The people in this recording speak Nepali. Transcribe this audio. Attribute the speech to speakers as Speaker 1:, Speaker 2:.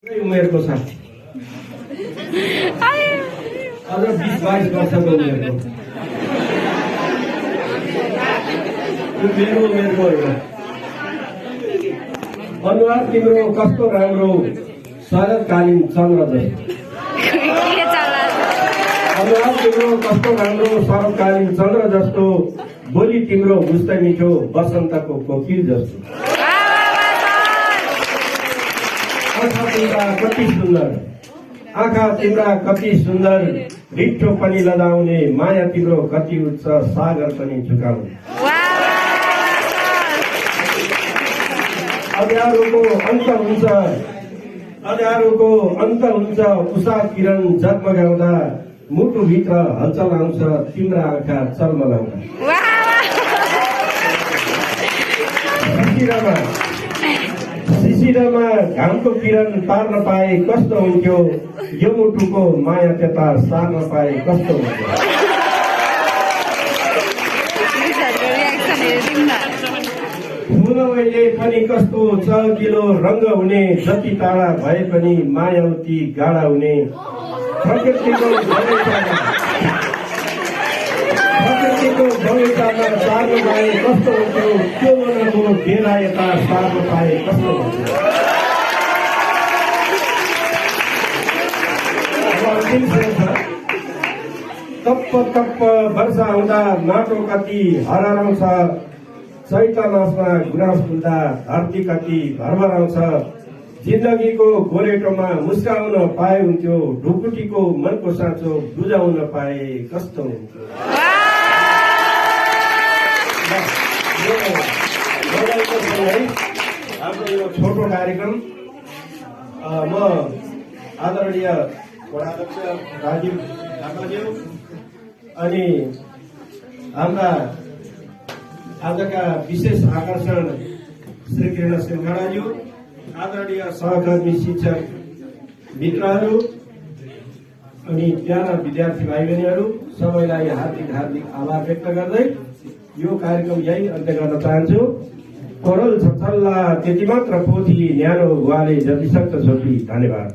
Speaker 1: उमेरको छ अझ 20-22 वर्षको उमेरको मेरो उमेरको होइन। अनुहार तिम्रो कस्तो राम्रो शरदकालीन चन्द्र जस्तो। अनुहार तिम्रो कस्तो राम्रो शरदकालीन चन्द्र जस्तो। बोली तिम्रो मुस्त मिठो बसन्तको कोकिल जस्तो। आँखा तिम्रा कति सुन्दर, आँखा तिम्रा कति सुन्दर। रिठो पनि लदाउने माया तिम्रो कति उच्च सागर पनि झुकाउने। अँध्यारोको अन्त हुन्छ, अँध्यारोको अन्त हुन्छ। उषा किरण जगमगाउँदा मुटुभित्र हलचल आउँछ तिम्रा आँखा चलमलाउँदा। शिशिरमा घामको किरण पार्न पाए कस्तो हुन्थ्यो। यो मुटुको माया त्यता सार्न पाए कस्तो हुन्थ्यो। फुलवैले पनि कस्तो चहकिलो रंग हुने। जति टाढा भए पनि माया उति गाढा हुने। प्रकृतिको बगैँचामा सार्न पाए कस्तो हुन्थ्यो। त्यो मनको बेला यता सार्न पाए कस्तो हुन्थ्यो। तप्प तप्प वर्षा आउँदा माटो कति हराउँछ। चैत मासमा गुराँस फुल्दा धरती कति भरभराउँछ। जिन्दगीको गोरेटोमा मुस्काउन पाए हुन्थ्यो। ढुकुटीको मनको साँचो बुझाउन पाए कस्तो हुन्थ्यो। हाम्रो यो छोटो कार्यक्रम म आदरणीय वडाध्यक्ष राजीव थापाज्यू अनि हाम्रा आजका विशेष आकर्षण श्री किरण सिंहडाज्यू, आदरणीय सहकर्मी शिक्षक मित्रहरू अनि प्यारा विद्यार्थी भाइ बहिनीहरू सबैलाई हार्दिक हार्दिक आभार व्यक्त गर्दै यो कार्यक्रम यही अन्त्य गर्न चाहन्छु। कोरल छल्ला त्यति मात्र पोथी न्यानो गुवाले जति सक्छ छोटी। धन्यवाद।